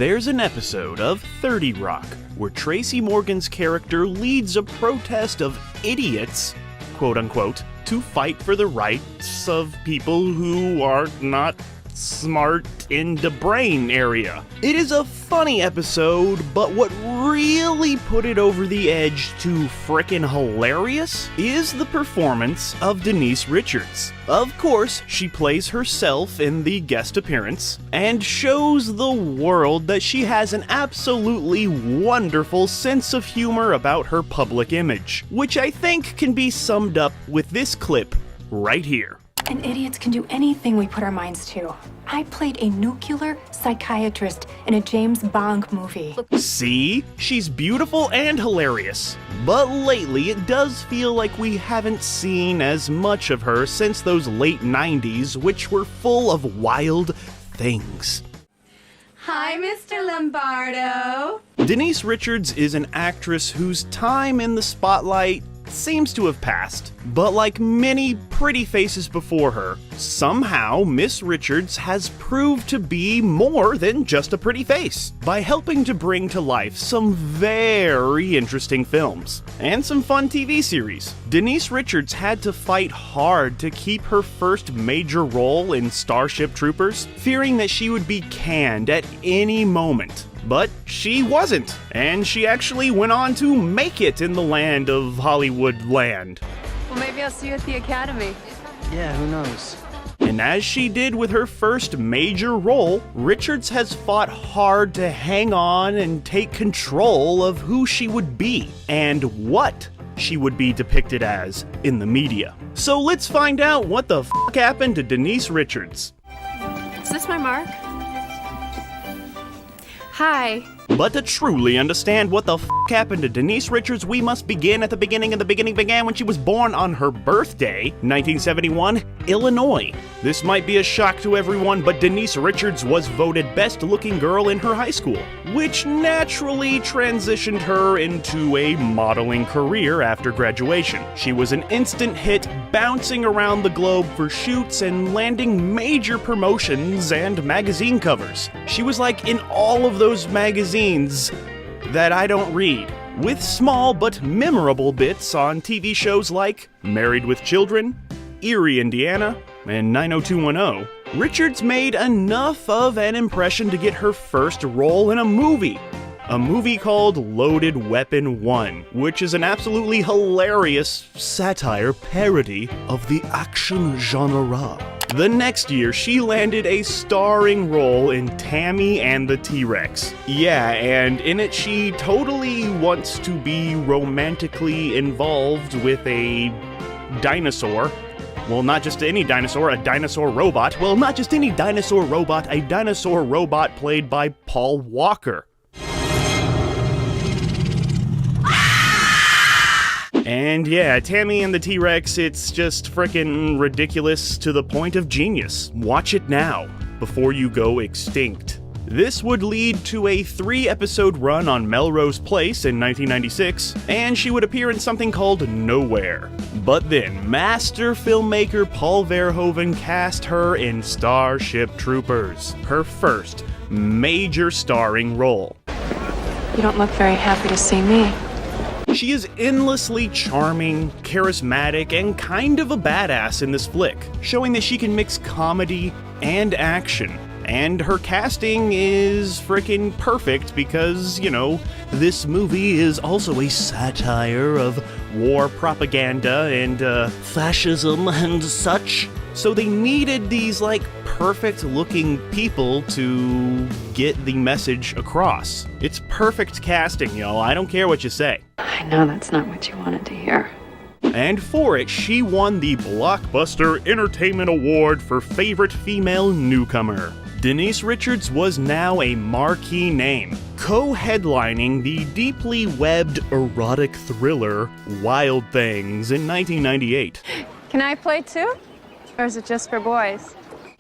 There's an episode of 30 Rock where Tracy Morgan's character leads a protest of idiots, quote unquote, to fight for the rights of people who are not smart in the brain area. It is a funny episode, but what really put it over the edge to frickin' hilarious is the performance of Denise Richards. Of course, she plays herself in the guest appearance and shows the world that she has an absolutely wonderful sense of humor about her public image, which I think can be summed up with this clip right here. And idiots can do anything we put our minds to. I played a nuclear psychiatrist in a James Bond movie. See? She's beautiful and hilarious. But lately, it does feel like we haven't seen as much of her since those late 90s, which were full of wild things. Hi, Mr. Lombardo. Denise Richards is an actress whose time in the spotlight seems to have passed, but like many pretty faces before her, somehow Miss Richards has proved to be more than just a pretty face by helping to bring to life some very interesting films and some fun TV series. Denise Richards had to fight hard to keep her first major role in Starship Troopers, fearing that she would be canned at any moment. But she wasn't, and she actually went on to make it in the land of Hollywood land. Well, maybe I'll see you at the Academy. Yeah, who knows? And as she did with her first major role, Richards has fought hard to hang on and take control of who she would be and what she would be depicted as in the media. So let's find out what the f*** happened to Denise Richards. Is this my mark? Hi. But to truly understand what the f*** happened to Denise Richards, we must begin at the beginning, and the beginning began when she was born on her birthday, 1971, Illinois. This might be a shock to everyone, but Denise Richards was voted best looking girl in her high school, which naturally transitioned her into a modeling career after graduation. She was an instant hit, bouncing around the globe for shoots and landing major promotions and magazine covers. She was like in all of those magazines that I don't read, with small but memorable bits on TV shows like Married with Children, Erie, Indiana, and 90210. Richards made enough of an impression to get her first role in a movie called Loaded Weapon 1, which is an absolutely hilarious satire parody of the action genre. The next year, she landed a starring role in Tammy and the T-Rex. Yeah, and in it she totally wants to be romantically involved with a dinosaur. Well, not just any dinosaur, a dinosaur robot. Well, not just any dinosaur robot, a dinosaur robot played by Paul Walker. And yeah, Tammy and the T-Rex, it's just frickin' ridiculous to the point of genius. Watch it now, before you go extinct. This would lead to a 3-episode run on Melrose Place in 1996, and she would appear in something called Nowhere. But then, master filmmaker Paul Verhoeven cast her in Starship Troopers, her first major starring role. You don't look very happy to see me. She is endlessly charming, charismatic, and kind of a badass in this flick, showing that she can mix comedy and action. And her casting is frickin' perfect because, you know, this movie is also a satire of war propaganda and fascism and such. So they needed these, like, perfect-looking people to get the message across. It's perfect casting, y'all. I don't care what you say. I know that's not what you wanted to hear. And for it, she won the Blockbuster Entertainment Award for Favorite Female Newcomer. Denise Richards was now a marquee name, co-headlining the deeply webbed erotic thriller Wild Things in 1998. Can I play too? Or is it just for boys?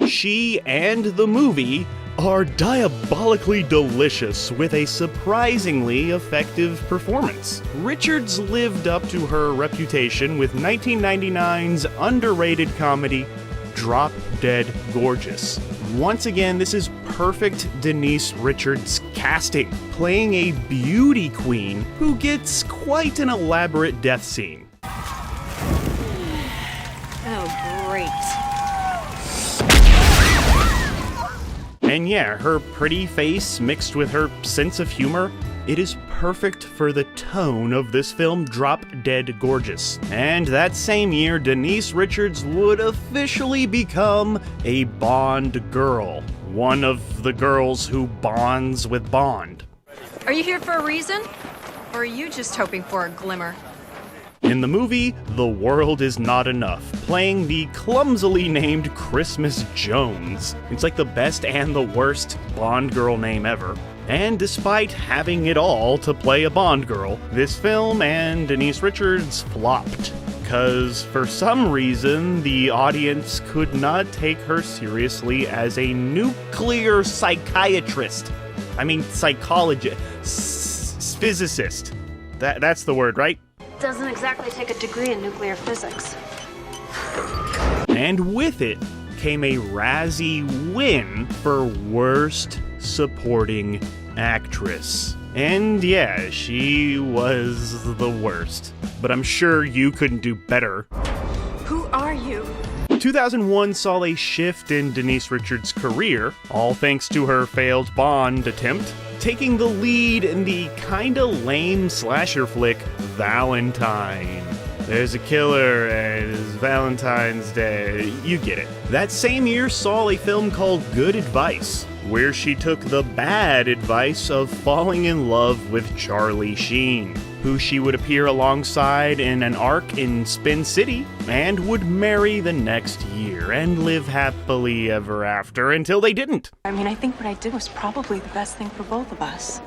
She and the movie are diabolically delicious with a surprisingly effective performance. Richards lived up to her reputation with 1999's underrated comedy Drop Dead Gorgeous. Once again, this is perfect Denise Richards casting, playing a beauty queen who gets quite an elaborate death scene. Oh, great. And yeah, her pretty face mixed with her sense of humor, it is perfect for the tone of this film, drop dead gorgeous. And that same year, Denise Richards would officially become a Bond girl. One of the girls who bonds with Bond. Are you here for a reason? Or are you just hoping for a glimmer? In the movie, The World Is Not Enough, playing the clumsily named Christmas Jones. It's like the best and the worst Bond girl name ever. And despite having it all to play a Bond girl, this film and Denise Richards flopped. Because for some reason, the audience could not take her seriously as a nuclear psychiatrist. I mean, psychologist, physicist. That's the word, right? Doesn't exactly take a degree in nuclear physics. And with it came a Razzie win for Worst Supporting Actress. And yeah, she was the worst. But I'm sure you couldn't do better. Who are you? 2001 saw a shift in Denise Richards' career, all thanks to her failed Bond attempt, taking the lead in the kinda lame slasher flick Valentine. There's a killer and it's Valentine's Day. You get it. That same year saw a film called Good Advice, where she took the bad advice of falling in love with Charlie Sheen, who she would appear alongside in an arc in Spin City, and would marry the next year and live happily ever after until they didn't. I mean, I think what I did was probably the best thing for both of us.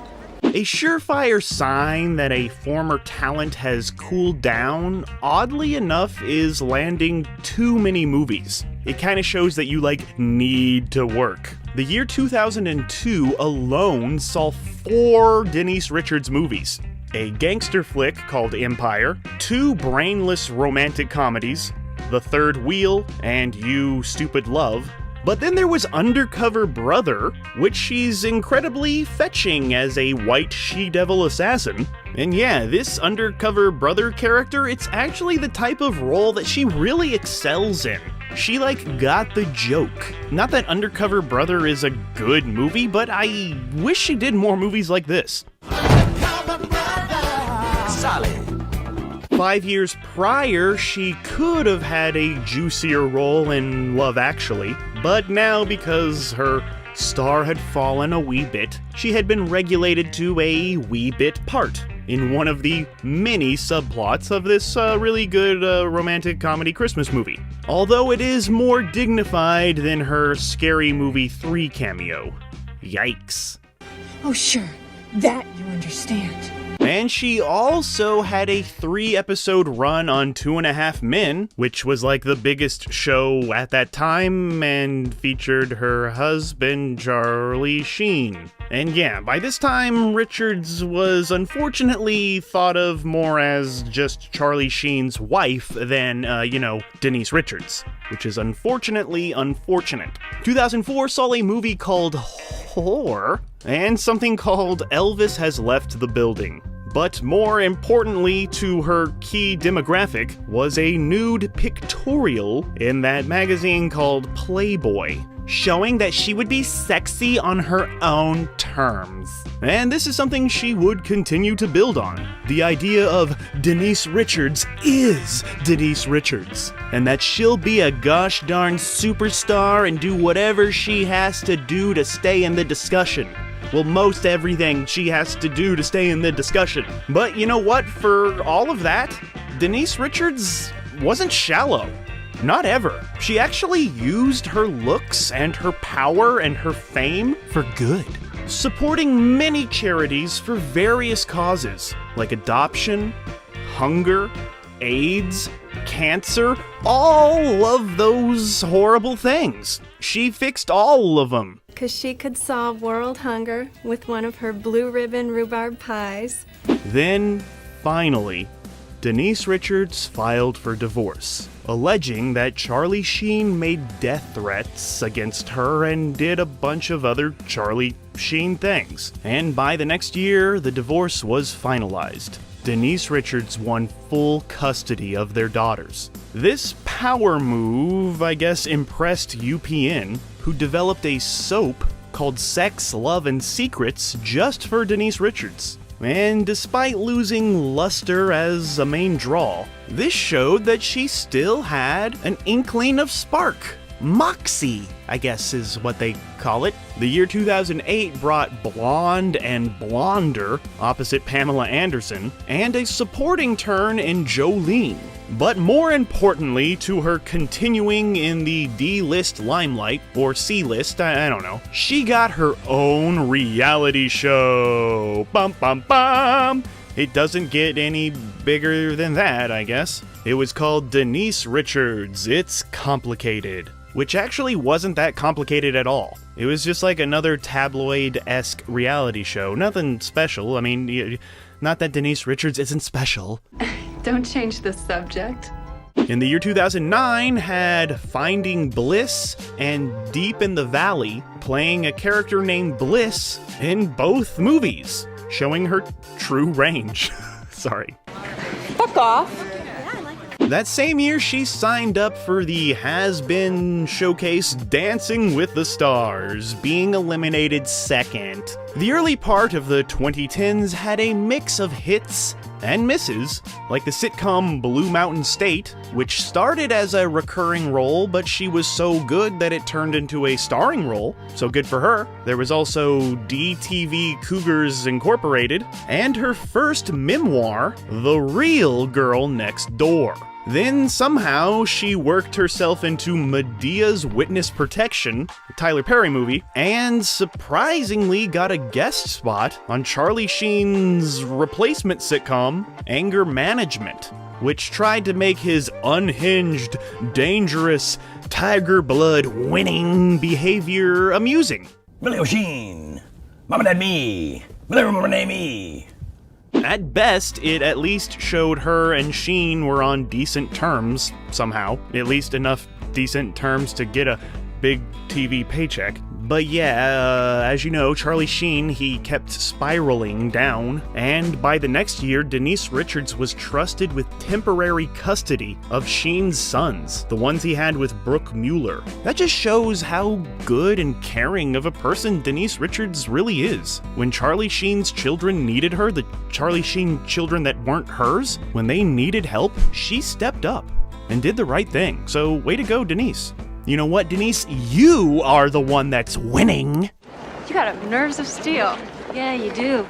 A surefire sign that a former talent has cooled down, oddly enough, is landing too many movies. It kind of shows that you, need to work. The year 2002 alone saw 4 Denise Richards movies. A gangster flick called Empire, 2 brainless romantic comedies, The Third Wheel, and You Stupid Love. But then there was Undercover Brother, which she's incredibly fetching as a white she-devil assassin. And yeah, this Undercover Brother character, it's actually the type of role that she really excels in. She got the joke. Not that Undercover Brother is a good movie, but I wish she did more movies like this. Solid. 5 years prior, she could have had a juicier role in Love Actually, but now because her star had fallen a wee bit, she had been regulated to a wee bit part in one of the many subplots of this really good romantic comedy Christmas movie. Although it is more dignified than her Scary Movie 3 cameo. Yikes. Oh, sure. That you understand. And she also had a 3-episode run on 2.5 Men, which was the biggest show at that time and featured her husband, Charlie Sheen. And yeah, by this time, Richards was unfortunately thought of more as just Charlie Sheen's wife than, Denise Richards, which is unfortunately unfortunate. 2004 saw a movie called Whore and something called Elvis Has Left the Building. But more importantly to her key demographic was a nude pictorial in that magazine called Playboy, showing that she would be sexy on her own terms. And this is something she would continue to build on. The idea of Denise Richards is Denise Richards, and that she'll be a gosh darn superstar and do whatever she has to do to stay in the discussion. Well, most everything she has to do to stay in the discussion. But you know what? For all of that, Denise Richards wasn't shallow. Not ever. She actually used her looks and her power and her fame for good, supporting many charities for various causes, like adoption, hunger, AIDS, cancer, all of those horrible things. She fixed all of them. 'Cause she could solve world hunger with one of her blue ribbon rhubarb pies. Then, finally, Denise Richards filed for divorce, alleging that Charlie Sheen made death threats against her and did a bunch of other Charlie Sheen things. And by the next year, the divorce was finalized. Denise Richards won full custody of their daughters. This power move, I guess, impressed UPN, who developed a soap called Sex, Love, and Secrets just for Denise Richards. And despite losing luster as a main draw, this showed that she still had an inkling of spark. Moxie, I guess is what they call it. The year 2008 brought Blonde and Blonder, opposite Pamela Anderson, and a supporting turn in Jolene. But more importantly to her continuing in the D-list limelight, or C-list, I don't know, she got her own reality show. Bum bum bum! It doesn't get any bigger than that, I guess. It was called Denise Richards, It's Complicated, which actually wasn't that complicated at all. It was just like another tabloid-esque reality show. Nothing special. I mean, not that Denise Richards isn't special. Don't change the subject. In the year 2009 had Finding Bliss and Deep in the Valley, playing a character named Bliss in both movies, showing her true range. Sorry. Fuck off. That same year, she signed up for the Has-Been showcase Dancing with the Stars, being eliminated second. The early part of the 2010s had a mix of hits and misses, like the sitcom Blue Mountain State, which started as a recurring role, but she was so good that it turned into a starring role, so good for her. There was also DTV Cougars Incorporated, and her first memoir, The Real Girl Next Door. Then somehow she worked herself into Medea's Witness Protection, a Tyler Perry movie, and surprisingly got a guest spot on Charlie Sheen's replacement sitcom, Anger Management, which tried to make his unhinged, dangerous, tiger blood winning behavior amusing. Billy O'Sheen, Mom and Dad me, me. At best, it at least showed her and Sheen were on decent terms, somehow. At least enough decent terms to get a big TV paycheck. But yeah, as you know, Charlie Sheen, he kept spiraling down, and by the next year, Denise Richards was trusted with temporary custody of Sheen's sons, the ones he had with Brooke Mueller. That just shows how good and caring of a person Denise Richards really is. When Charlie Sheen's children needed her, the Charlie Sheen children that weren't hers, when they needed help, she stepped up and did the right thing. So way to go, Denise. You know what, Denise? You are the one that's winning. You got nerves of steel. Yeah, you do.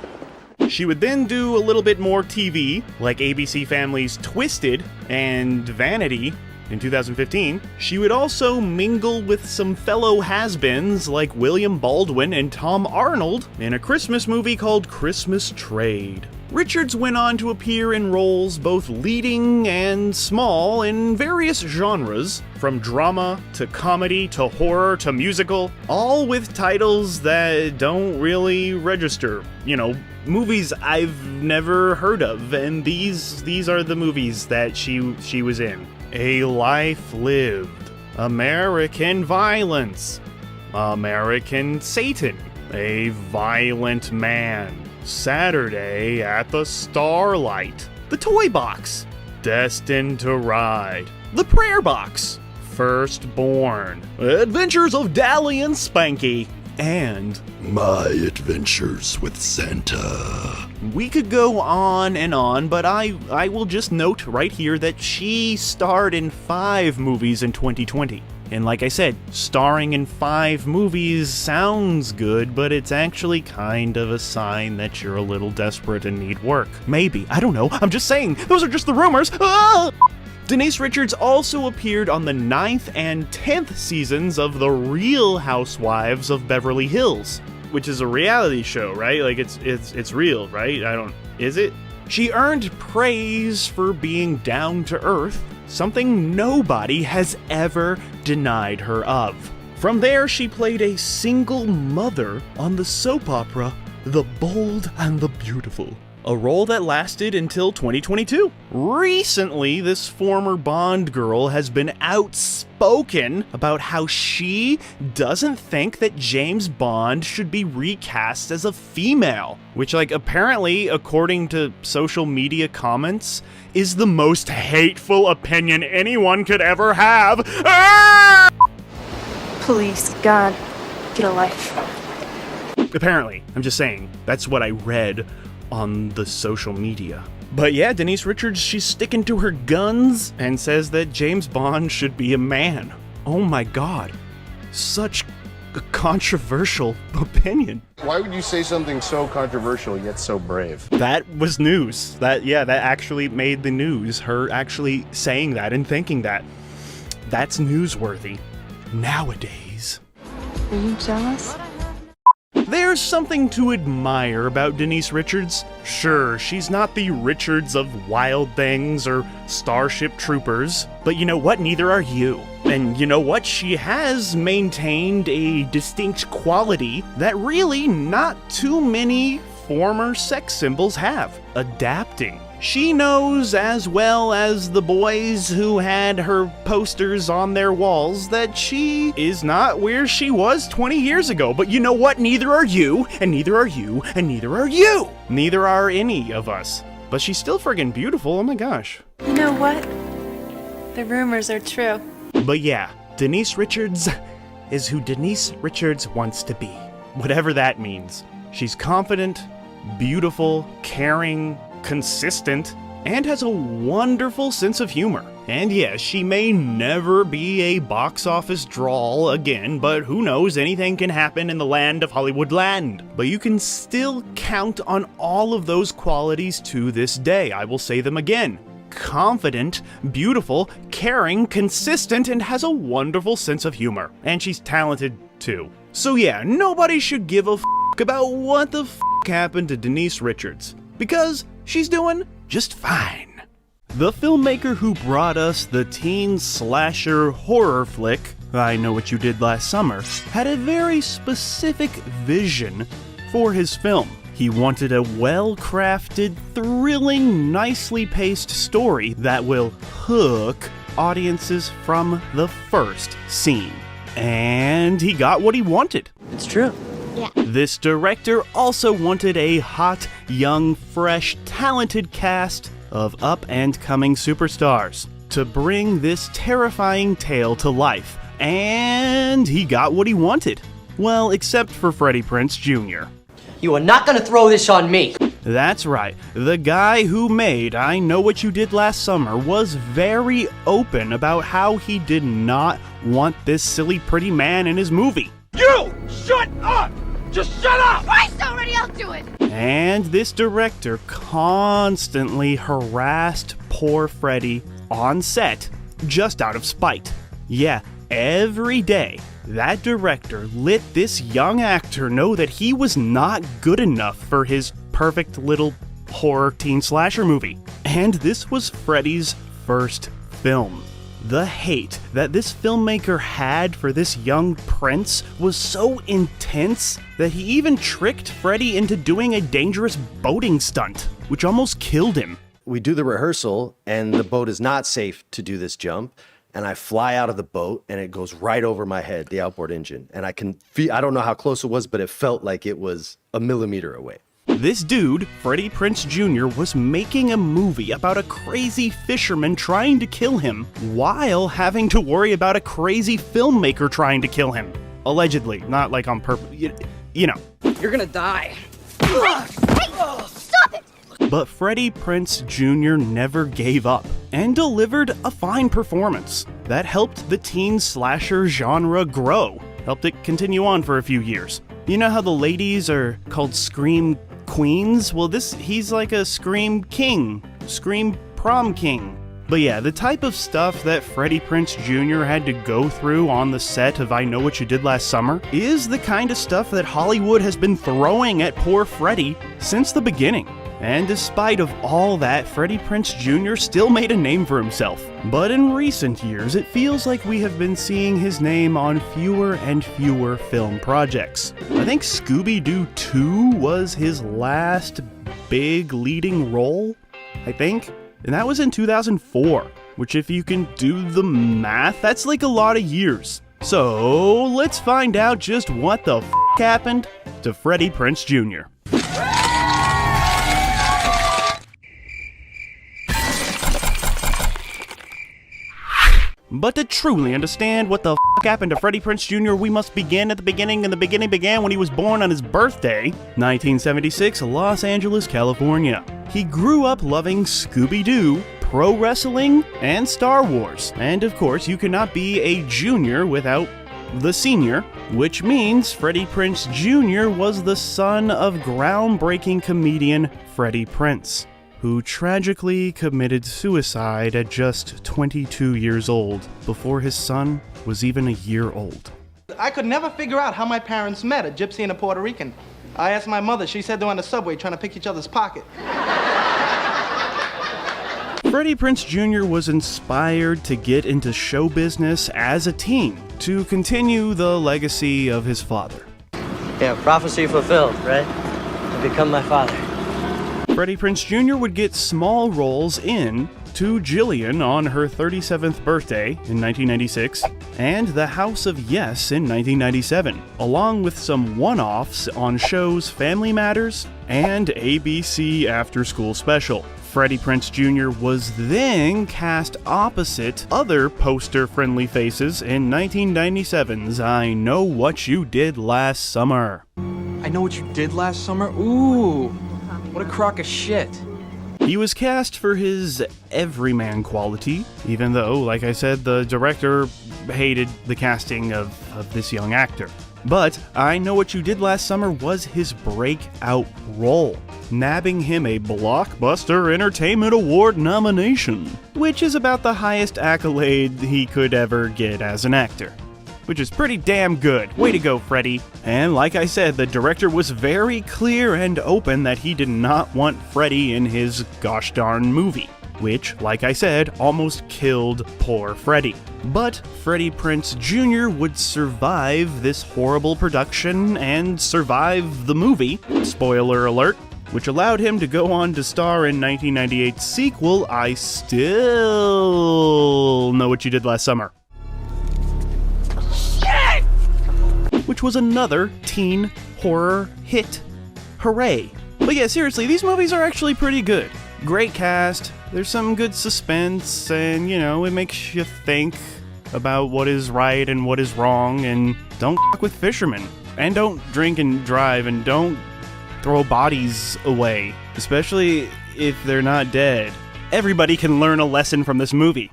She would then do a little bit more TV, like ABC Family's Twisted and Vanity in 2015. She would also mingle with some fellow has-beens like William Baldwin and Tom Arnold in a Christmas movie called Christmas Trade. Richards went on to appear in roles both leading and small in various genres, from drama to comedy to horror to musical, all with titles that don't really register. You know, movies I've never heard of, and these are the movies that she was in. A Life Lived, American Violence, American Satan, A Violent Man, Saturday at the Starlight, The Toy Box, Destined to Ride, The Prayer Box, Firstborn, Adventures of Dally and Spanky, and My Adventures with Santa. We could go on, but I will just note right here that she starred in 5 movies in 2020. And like I said, starring in 5 movies sounds good, but it's actually kind of a sign that you're a little desperate and need work. Maybe. I don't know. I'm just saying. Those are just the rumors. Ah! Denise Richards also appeared on the 9th and 10th seasons of The Real Housewives of Beverly Hills, which is a reality show, right? Like it's real, right? Is it? She earned praise for being down to earth, something nobody has ever denied her of. From there, she played a single mother on the soap opera The Bold and the Beautiful. a role that lasted until 2022. Recently, this former Bond girl has been outspoken about how she doesn't think that James Bond should be recast as a female, which, like, apparently, according to social media comments, is the most hateful opinion anyone could ever have. Ah! Please, God, get a life. Apparently, I'm just saying, that's what I read on the social media. But yeah, Denise Richards, she's sticking to her guns and says that James Bond should be a man. Oh my god, such a controversial opinion. Why would you say something so controversial yet so brave? That was news. That actually made the news. Her actually saying that and thinking that. That's newsworthy nowadays. Are you jealous? There's something to admire about Denise Richards. Sure, she's not the Richards of Wild Things or Starship Troopers, but you know what? Neither are you. And you know what? She has maintained a distinct quality that really not too many former sex symbols have: adapting. She knows as well as the boys who had her posters on their walls that she is not where she was 20 years ago. But you know what? Neither are you, and neither are you, and neither are you. Neither are any of us. But she's still friggin' beautiful, oh my gosh. You know what? The rumors are true. But yeah, Denise Richards is who Denise Richards wants to be. Whatever that means. She's confident, beautiful, caring, consistent, and has a wonderful sense of humor. And yes, she may never be a box office draw again, but who knows, anything can happen in the land of Hollywood land. But you can still count on all of those qualities to this day. I will say them again. Confident, beautiful, caring, consistent, and has a wonderful sense of humor. And she's talented too. So yeah, nobody should give a f*** about what the f*** happened to Denise Richards, because she's doing just fine. The filmmaker who brought us the teen slasher horror flick, I Know What You Did Last Summer, had a very specific vision for his film. He wanted a well-crafted, thrilling, nicely paced story that will hook audiences from the first scene. And he got what he wanted. It's true. This director also wanted a hot, young, fresh, talented cast of up-and-coming superstars to bring this terrifying tale to life. And he got what he wanted. Well, except for Freddie Prinze Jr. You are not gonna throw this on me. That's right. The guy who made I Know What You Did Last Summer was very open about how he did not want this silly pretty man in his movie. You! Shut up! Just shut up! Christ already, I'll do it! And this director constantly harassed poor Freddie on set just out of spite. Yeah, every day, that director let this young actor know that he was not good enough for his perfect little horror teen slasher movie. And this was Freddie's first film. The hate that this filmmaker had for this young prince was so intense that he even tricked Freddie into doing a dangerous boating stunt, which almost killed him. We do the rehearsal, and the boat is not safe to do this jump, and I fly out of the boat, and it goes right over my head, the outboard engine, and I can feel, I don't know how close it was, but it felt like it was a millimeter away. This dude, Freddie Prinze Jr., was making a movie about a crazy fisherman trying to kill him, while having to worry about a crazy filmmaker trying to kill him. Allegedly, not like on purpose, you know. You're gonna die. Hey, stop it! But Freddie Prinze Jr. never gave up, and delivered a fine performance that helped the teen slasher genre grow, helped it continue on for a few years. You know how the ladies are called Scream Queens? Well, he's like a Scream King, Scream Prom King. But yeah, the type of stuff that Freddie Prinze Jr. had to go through on the set of I Know What You Did Last Summer is the kind of stuff that Hollywood has been throwing at poor Freddie since the beginning. And despite of all that, Freddie Prinze Jr. still made a name for himself. But in recent years, it feels like we have been seeing his name on fewer and fewer film projects. I think Scooby-Doo 2 was his last big leading role, I think. And that was in 2004, which if you can do the math, that's like a lot of years. So let's find out just what the happened to Freddie Prinze Jr. But to truly understand what the happened to Freddie Prinze Jr., we must begin at the beginning, and the beginning began when he was born on his birthday, 1976, Los Angeles, California. He grew up loving Scooby-Doo, pro wrestling, and Star Wars. And of course, you cannot be a junior without the senior, which means Freddie Prinze Jr. was the son of groundbreaking comedian Freddie Prinze, who tragically committed suicide at just 22 years old, before his son was even a year old. I could never figure out how my parents met, a gypsy and a Puerto Rican. I asked my mother, she said they're on the subway trying to pick each other's pocket. Freddie Prinze Jr. was inspired to get into show business as a teen to continue the legacy of his father. Yeah, prophecy fulfilled, right? To become my father. Freddie Prinze Jr. would get small roles in To Jillian on her 37th birthday in 1996, and The House of Yes in 1997, along with some one-offs on shows Family Matters and ABC After School Special. Freddie Prinze Jr. was then cast opposite other poster-friendly faces in 1997's I Know What You Did Last Summer. I Know What You Did Last Summer? Ooh, what a crock of shit. He was cast for his everyman quality, even though, like I said, the director hated the casting of this young actor. But I Know What You Did Last Summer was his breakout role, nabbing him a Blockbuster Entertainment Award nomination, which is about the highest accolade he could ever get as an actor. Which is pretty damn good. Way to go, Freddie. And like I said, the director was very clear and open that he did not want Freddie in his gosh darn movie, which, like I said, almost killed poor Freddie. But Freddie Prinze Jr. would survive this horrible production and survive the movie, spoiler alert, which allowed him to go on to star in 1998's sequel, I Still Know What You Did Last Summer. Which was another teen horror hit. Hooray. But yeah, seriously, these movies are actually pretty good. Great cast, there's some good suspense, and you know, it makes you think about what is right and what is wrong, and don't f**k with fishermen. And don't drink and drive, and don't throw bodies away, especially if they're not dead. Everybody can learn a lesson from this movie.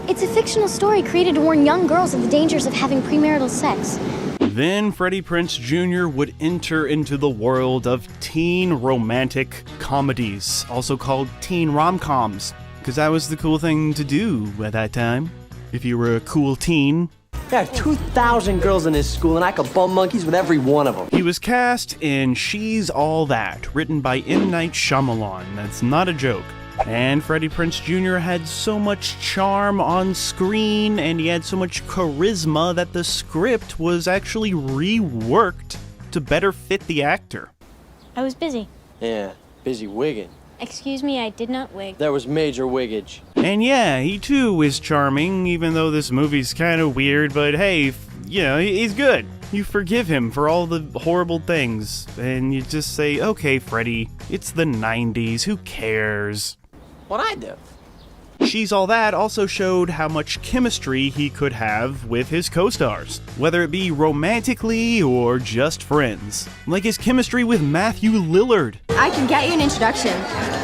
It's a fictional story created to warn young girls of the dangers of having premarital sex. Then Freddie Prinze Jr. would enter into the world of teen romantic comedies, also called teen rom-coms, because that was the cool thing to do at that time, if you were a cool teen. There are 2,000 girls in this school, and I could bum monkeys with every one of them. He was cast in She's All That, written by M. Night Shyamalan. That's not a joke. And Freddie Prinze Jr. had so much charm on screen, and he had so much charisma that the script was actually reworked to better fit the actor. I was busy. Yeah, busy wigging. Excuse me, I did not wig. There was major wiggage. And yeah, he too is charming, even though this movie's kind of weird, but hey, you know, he's good. You forgive him for all the horrible things, and you just say, okay, Freddie, it's the 90s, who cares? What'd I do? She's All That also showed how much chemistry he could have with his co-stars, whether it be romantically or just friends. Like his chemistry with Matthew Lillard. I can get you an introduction,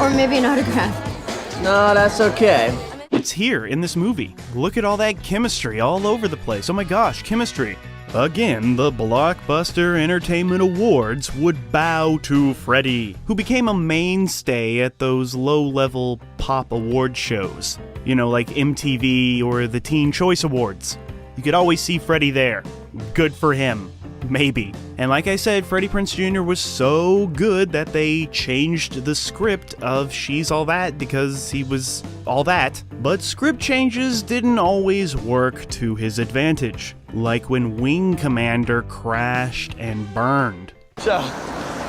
or maybe an autograph. No, that's okay. It's here in this movie. Look at all that chemistry all over the place. Oh my gosh, chemistry. Again, the Blockbuster Entertainment Awards would bow to Freddie, who became a mainstay at those low-level pop award shows. You know, like MTV or the Teen Choice Awards. You could always see Freddie there. Good for him. Maybe. And like I said, Freddie Prinze Jr. was so good that they changed the script of She's All That because he was all that. But script changes didn't always work to his advantage, like when Wing Commander crashed and burned. So,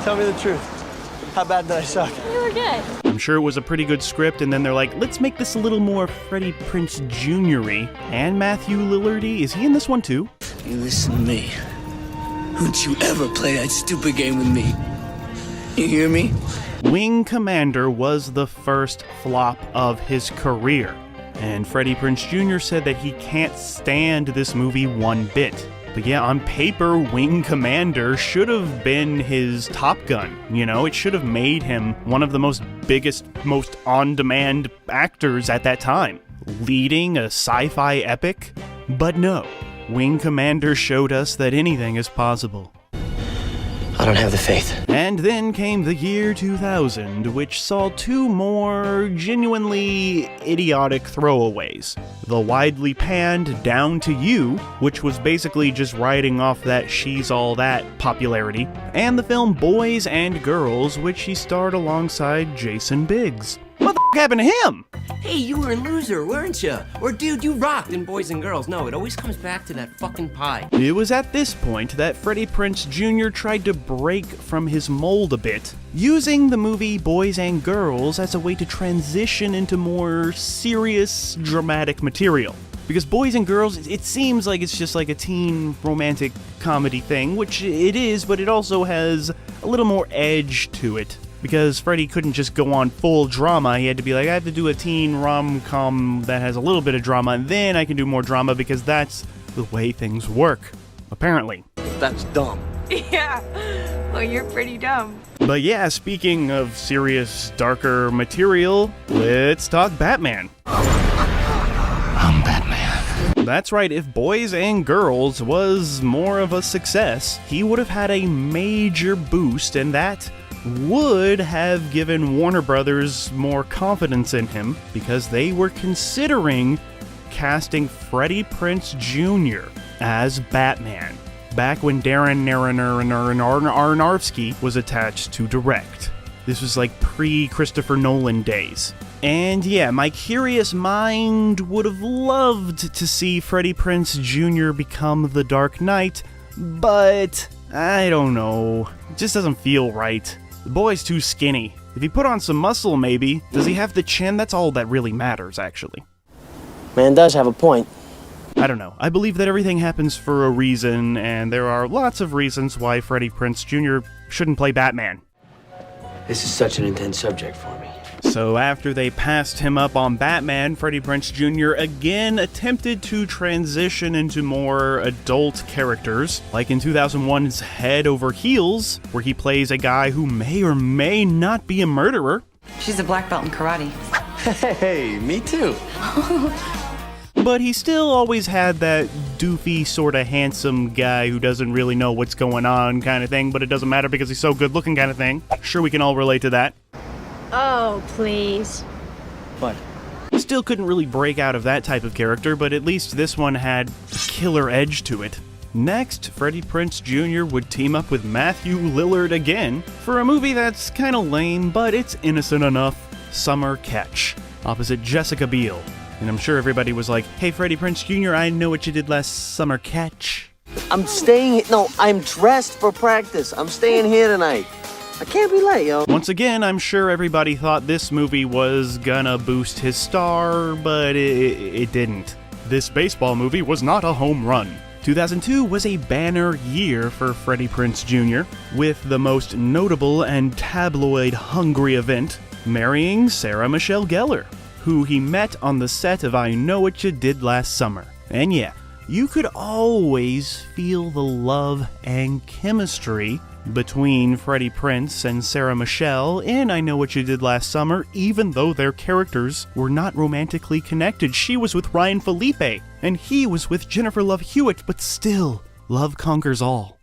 tell me the truth. How bad did I suck? You were good. I'm sure it was a pretty good script, and then they're like, let's make this a little more Freddie Prinze Jr.-y. And Matthew Lillard-y. Is he in this one too? You listen to me. Don't you ever play that stupid game with me. You hear me? Wing Commander was the first flop of his career. And Freddie Prinze Jr. said that he can't stand this movie one bit. But yeah, on paper, Wing Commander should have been his Top Gun. You know, it should have made him one of the biggest, most on-demand actors at that time, leading a sci-fi epic. But no, Wing Commander showed us that anything is possible. I don't have the faith. And then came the year 2000, which saw two more genuinely idiotic throwaways. The widely panned Down to You, which was basically just riding off that She's All That popularity, and the film Boys and Girls, which he starred alongside Jason Biggs. What the f*** happened to him? Hey, you were in Loser, weren't you? Or dude, you rocked in Boys and Girls. No, it always comes back to that fucking pie. It was at this point that Freddie Prinze Jr. tried to break from his mold a bit, using the movie Boys and Girls as a way to transition into more serious, dramatic material. Because Boys and Girls, it seems like it's just like a teen romantic comedy thing, which it is, but it also has a little more edge to it. Because Freddie couldn't just go on full drama, he had to be like, I have to do a teen rom-com that has a little bit of drama, and then I can do more drama because that's the way things work, apparently. That's dumb. Yeah. Well, you're pretty dumb. But yeah, speaking of serious, darker material, let's talk Batman. I'm Batman. That's right, if Boys and Girls was more of a success, he would have had a major boost, and that would have given Warner Brothers more confidence in him because they were considering casting Freddie Prinze Jr. as Batman, back when Darren Aronofsky was attached to direct. This was like pre-Christopher Nolan days. And yeah, my curious mind would have loved to see Freddie Prinze Jr. become the Dark Knight, but I don't know. It just doesn't feel right. The boy's too skinny. If he put on some muscle, maybe. Does he have the chin? That's all that really matters, actually. Man does have a point. I don't know. I believe that everything happens for a reason, and there are lots of reasons why Freddie Prinze Jr. shouldn't play Batman. This is such an intense subject for me. So after they passed him up on Batman, Freddie Prinze Jr. again attempted to transition into more adult characters, like in 2001's Head Over Heels, where he plays a guy who may or may not be a murderer. She's a black belt in karate. Hey, me too. But he still always had that doofy, sort of handsome guy who doesn't really know what's going on kind of thing, but it doesn't matter because he's so good looking kind of thing. Sure, we can all relate to that. Oh, please. What? Still couldn't really break out of that type of character, but at least this one had a killer edge to it. Next, Freddie Prinze Jr. would team up with Matthew Lillard again for a movie that's kinda lame, but it's innocent enough, Summer Catch, opposite Jessica Biel. And I'm sure everybody was like, hey Freddie Prinze Jr., I know what you did last summer, Catch. I'm dressed for practice. I'm staying here tonight. I can't be late, yo. Once again, I'm sure everybody thought this movie was gonna boost his star, but it didn't. This baseball movie was not a home run. 2002 was a banner year for Freddie Prinze Jr., with the most notable and tabloid-hungry event marrying Sarah Michelle Gellar, who he met on the set of I Know What You Did Last Summer. And yeah, you could always feel the love and chemistry between Freddie Prinze and Sarah Michelle in I Know What You Did Last Summer, even though their characters were not romantically connected. She was with Ryan Felipe, and he was with Jennifer Love Hewitt, but still, love conquers all.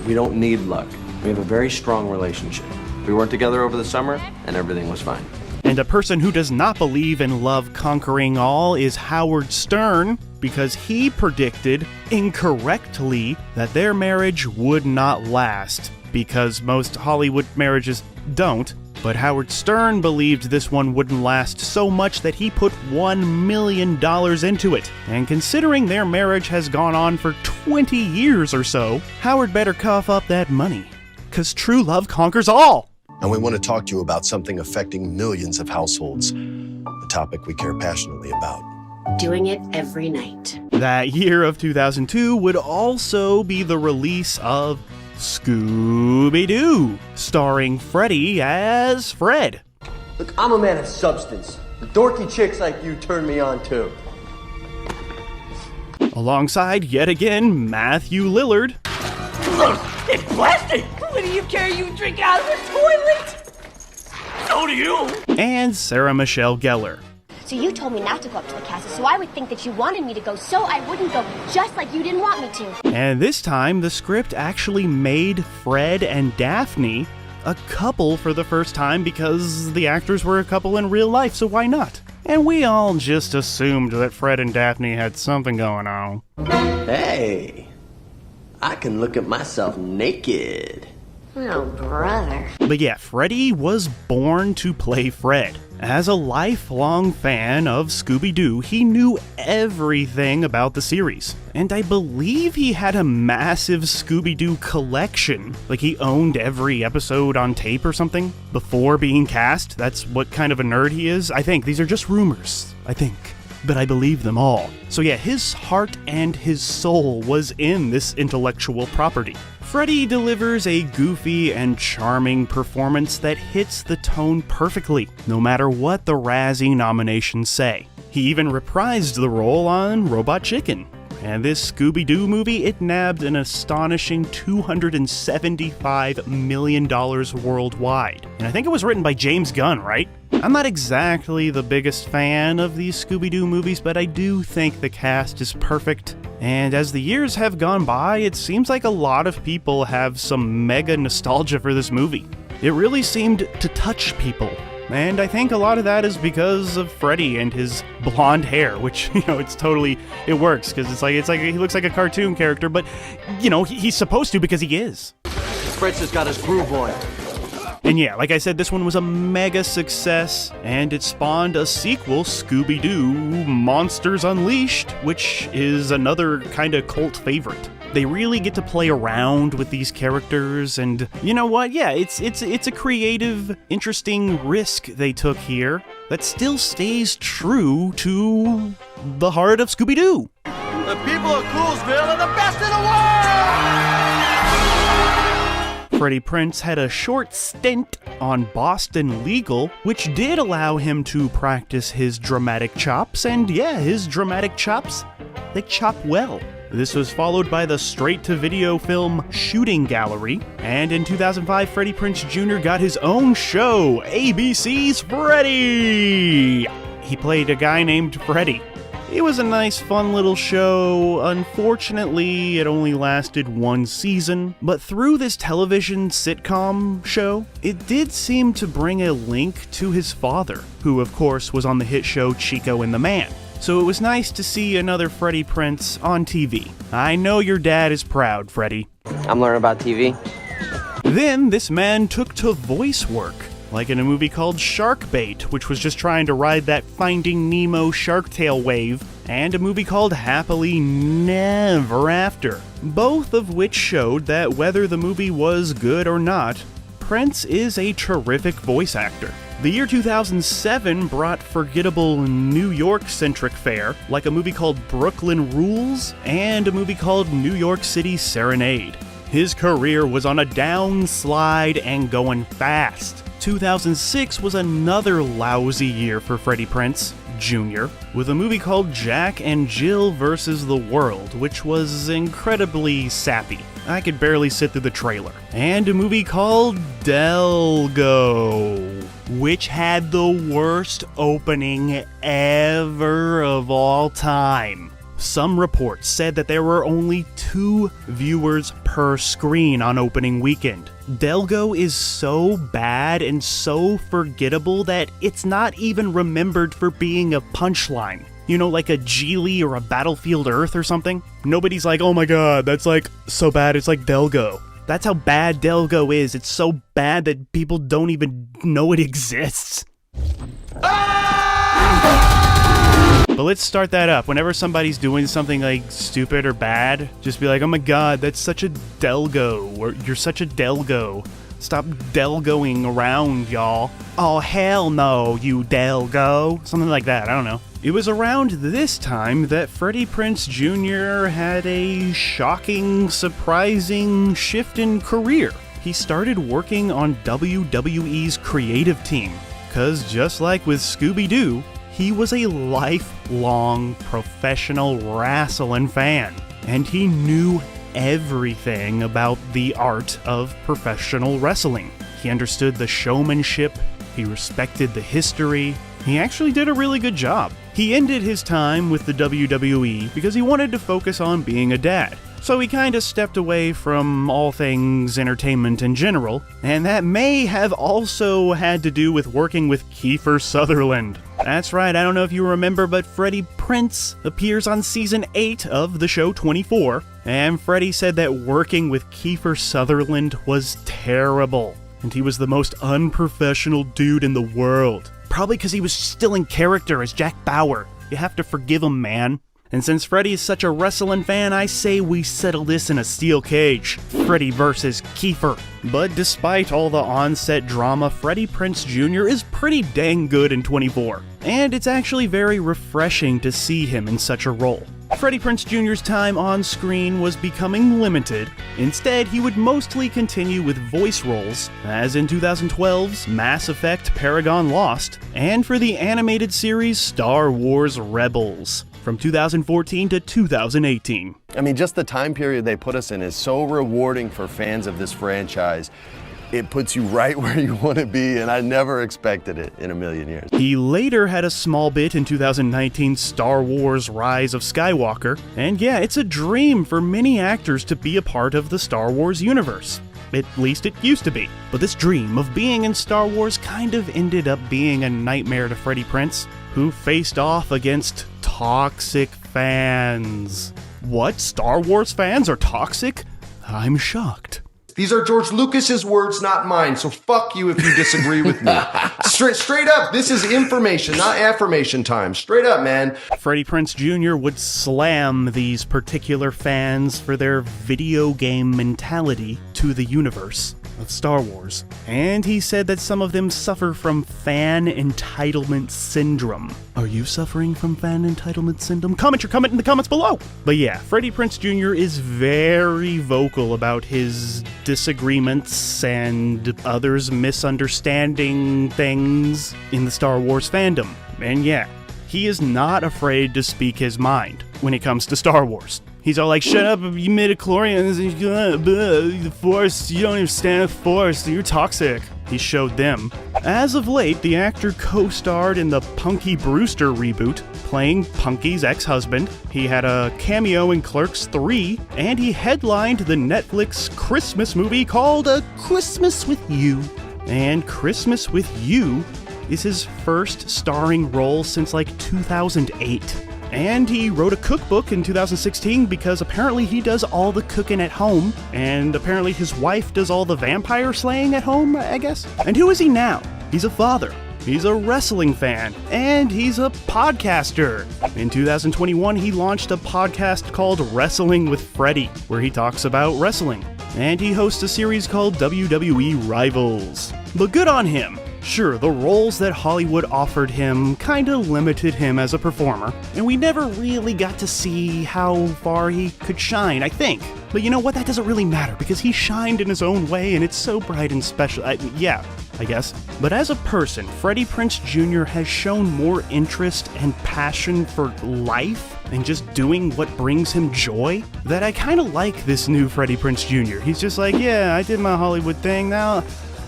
We don't need luck. We have a very strong relationship. We weren't together over the summer, and everything was fine. And a person who does not believe in love conquering all is Howard Stern, because he predicted incorrectly that their marriage would not last, because most Hollywood marriages don't. But Howard Stern believed this one wouldn't last so much that he put $1 million into it. And considering their marriage has gone on for 20 years or so, Howard better cough up that money, 'cause true love conquers all. and we want to talk to you about something affecting millions of households, a topic we care passionately about. Doing it every night. That year of 2002 would also be the release of Scooby-Doo, starring Freddie as Fred. Look, I'm a man of substance. The dorky chicks like you turn me on too. Alongside, yet again, Matthew Lillard. It's plastic! What do you care? You drink out of the toilet? So do you! And Sarah Michelle Gellar. So you told me not to go up to the castle, so I would think that you wanted me to go, so I wouldn't go, just like you didn't want me to. And this time, the script actually made Fred and Daphne a couple for the first time because the actors were a couple in real life, so why not? And we all just assumed that Fred and Daphne had something going on. Hey, I can look at myself naked. Oh, brother. But yeah, Freddie was born to play Fred. As a lifelong fan of Scooby-Doo, he knew everything about the series. And I believe he had a massive Scooby-Doo collection. Like he owned every episode on tape or something before being cast. That's what kind of a nerd he is. I think. These are just rumors. I think. But I believe them all. So yeah, his heart and his soul was in this intellectual property. Freddie delivers a goofy and charming performance that hits the tone perfectly, no matter what the Razzie nominations say. He even reprised the role on Robot Chicken. And this Scooby-Doo movie, it nabbed an astonishing $275 million worldwide. And I think it was written by James Gunn, right? I'm not exactly the biggest fan of these Scooby-Doo movies, but I do think the cast is perfect. And as the years have gone by, it seems like a lot of people have some mega nostalgia for this movie. It really seemed to touch people. And I think a lot of that is because of Freddie and his blonde hair, which, you know, it works, because it's like he looks like a cartoon character, but, you know, he's supposed to because he is. Fred's just got his groove on. And yeah, like I said, this one was a mega success, and it spawned a sequel, Scooby-Doo Monsters Unleashed, which is another kind of cult favorite. They really get to play around with these characters, and you know what? Yeah, it's a creative, interesting risk they took here that still stays true to the heart of Scooby-Doo. The people of Coolsville are the best in the world! Freddie Prinze had a short stint on Boston Legal, which did allow him to practice his dramatic chops, and yeah, his dramatic chops, they chop well. This was followed by the straight-to-video film Shooting Gallery, and in 2005, Freddie Prinze Jr. got his own show, ABC's Freddie! He played a guy named Freddie. It was a nice, fun little show. Unfortunately, it only lasted one season, but through this television sitcom show, it did seem to bring a link to his father, who of course was on the hit show Chico and the Man. So it was nice to see another Freddie Prinze on TV. I know your dad is proud, Freddie. I'm learning about TV. Then this man took to voice work, like in a movie called Shark Bait, which was just trying to ride that Finding Nemo shark tail wave, and a movie called Happily Never After, both of which showed that whether the movie was good or not, Prinze is a terrific voice actor. The year 2007 brought forgettable New York-centric fare, like a movie called Brooklyn Rules and a movie called New York City Serenade. His career was on a downslide and going fast. 2006 was another lousy year for Freddie Prinze Jr., with a movie called Jack and Jill vs. the World, which was incredibly sappy. I could barely sit through the trailer. And a movie called Delgo, which had the worst opening ever of all time. Some reports said that there were only 2 viewers per screen on opening weekend. Delgo is so bad and so forgettable that it's not even remembered for being a punchline. You know, like a Geely or a Battlefield Earth or something? Nobody's like, oh my god, that's like so bad, it's like Delgo. That's how bad Delgo is. It's so bad that people don't even know it exists. But let's start that up. Whenever somebody's doing something like stupid or bad, just be like, oh my god, that's such a Delgo, or you're such a Delgo. Stop delgoing around, y'all. Oh, hell no, you delgo. Something like that, I don't know. It was around this time that Freddie Prinze Jr. had a shocking, surprising shift in career. He started working on WWE's creative team, cause just like with Scooby-Doo, he was a lifelong professional wrestling fan, and he knew everything about the art of professional wrestling. He understood the showmanship, he respected the history, he actually did a really good job. He ended his time with the WWE because he wanted to focus on being a dad. So he kinda stepped away from all things entertainment in general, and that may have also had to do with working with Kiefer Sutherland. That's right, I don't know if you remember, but Freddie Prinze appears on season 8 of the show 24, and Freddie said that working with Kiefer Sutherland was terrible, and he was the most unprofessional dude in the world. Probably because he was still in character as Jack Bauer. You have to forgive him, man. And since Freddie is such a wrestling fan, I say we settle this in a steel cage. Freddie versus Kiefer. But despite all the on-set drama, Freddie Prinze Jr. is pretty dang good in 24. And it's actually very refreshing to see him in such a role. Freddie Prinze Jr.'s time on screen was becoming limited. Instead, he would mostly continue with voice roles, as in 2012's Mass Effect Paragon Lost, and for the animated series Star Wars Rebels, from 2014 to 2018. I mean, just the time period they put us in is so rewarding for fans of this franchise. It puts you right where you want to be, and I never expected it in a million years. He later had a small bit in 2019's Star Wars Rise of Skywalker, and yeah, it's a dream for many actors to be a part of the Star Wars universe. At least it used to be. But this dream of being in Star Wars kind of ended up being a nightmare to Freddie Prinze, who faced off against toxic fans. What? Star Wars fans are toxic? I'm shocked. These are George Lucas's words, not mine, so fuck you if you disagree with me. Straight up, this is information, not affirmation time. Straight up, man. Freddie Prinze Jr. would slam these particular fans for their video game mentality to the universe of Star Wars. And he said that some of them suffer from fan entitlement syndrome. Are you suffering from fan entitlement syndrome? Comment your comment in the comments below! But yeah, Freddie Prinze Jr. is very vocal about his disagreements and others misunderstanding things in the Star Wars fandom. And yeah, he is not afraid to speak his mind when it comes to Star Wars. He's all like, shut up, you midichlorians, the Force, you don't understand the Force, you're toxic. He showed them. As of late, the actor co-starred in the Punky Brewster reboot, playing Punky's ex-husband. He had a cameo in Clerks 3, and he headlined the Netflix Christmas movie called A Christmas with You. And Christmas with You is his first starring role since like 2008. And he wrote a cookbook in 2016 because apparently he does all the cooking at home, and apparently his wife does all the vampire slaying at home, I guess. And who is he now? He's a father. He's a wrestling fan, and he's a podcaster. In 2021, he launched a podcast called Wrestling with Freddie, where he talks about wrestling. And he hosts a series called WWE Rivals. But good on him. Sure, the roles that Hollywood offered him kinda limited him as a performer, and we never really got to see how far he could shine, I think. But you know what? That doesn't really matter, because he shined in his own way, and it's so bright and special. I guess. But as a person, Freddie Prinze Jr. has shown more interest and passion for life and just doing what brings him joy that I kinda like this new Freddie Prinze Jr. He's just like, yeah, I did my Hollywood thing, now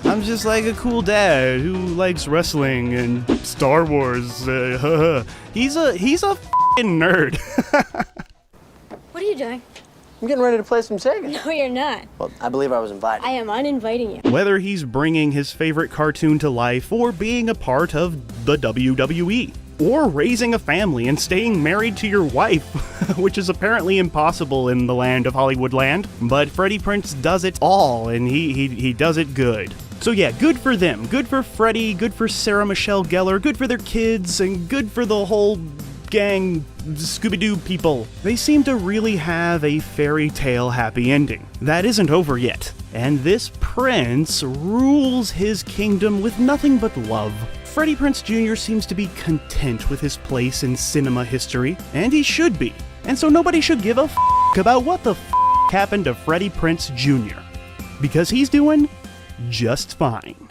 I'm just like a cool dad who likes wrestling and Star Wars. He's a f***ing nerd. What are you doing? I'm getting ready to play some Sega. No, you're not. Well, I believe I was invited. I am uninviting you. Whether he's bringing his favorite cartoon to life, or being a part of the WWE, or raising a family and staying married to your wife, which is apparently impossible in the land of Hollywood land, but Freddie Prinze does it all, and he does it good. So yeah, good for them. Good for Freddie, good for Sarah Michelle Gellar, good for their kids, and good for the whole gang Scooby-Doo people. They seem to really have a fairy tale happy ending. That isn't over yet. and this prince rules his kingdom with nothing but love. Freddie Prinze Jr. seems to be content with his place in cinema history, and he should be. And so nobody should give a f*** about what the f*** happened to Freddie Prinze Jr. because he's doing just fine.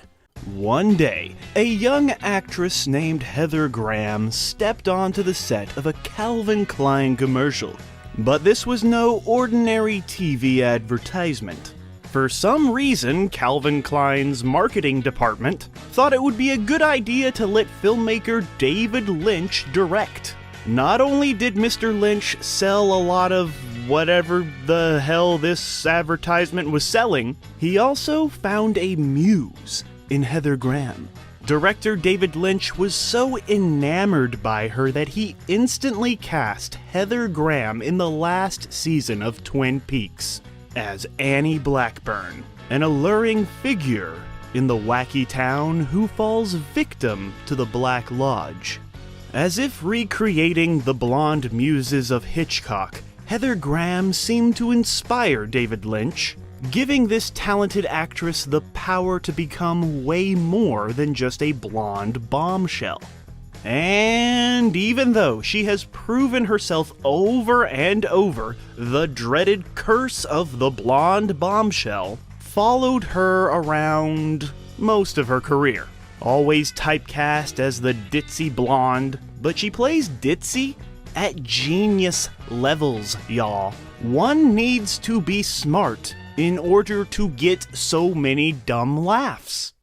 One day, a young actress named Heather Graham stepped onto the set of a Calvin Klein commercial. But this was no ordinary TV advertisement. For some reason, Calvin Klein's marketing department thought it would be a good idea to let filmmaker David Lynch direct. Not only did Mr. Lynch sell a lot of whatever the hell this advertisement was selling, he also found a muse in Heather Graham. Director David Lynch was so enamored by her that he instantly cast Heather Graham in the last season of Twin Peaks as Annie Blackburn, an alluring figure in the wacky town who falls victim to the Black Lodge. As if recreating the blonde muses of Hitchcock, Heather Graham seemed to inspire David Lynch, giving this talented actress the power to become way more than just a blonde bombshell. And even though she has proven herself over and over, the dreaded curse of the blonde bombshell followed her around most of her career. Always typecast as the ditzy blonde, but she plays ditzy at genius levels, y'all. One needs to be smart in order to get so many dumb laughs.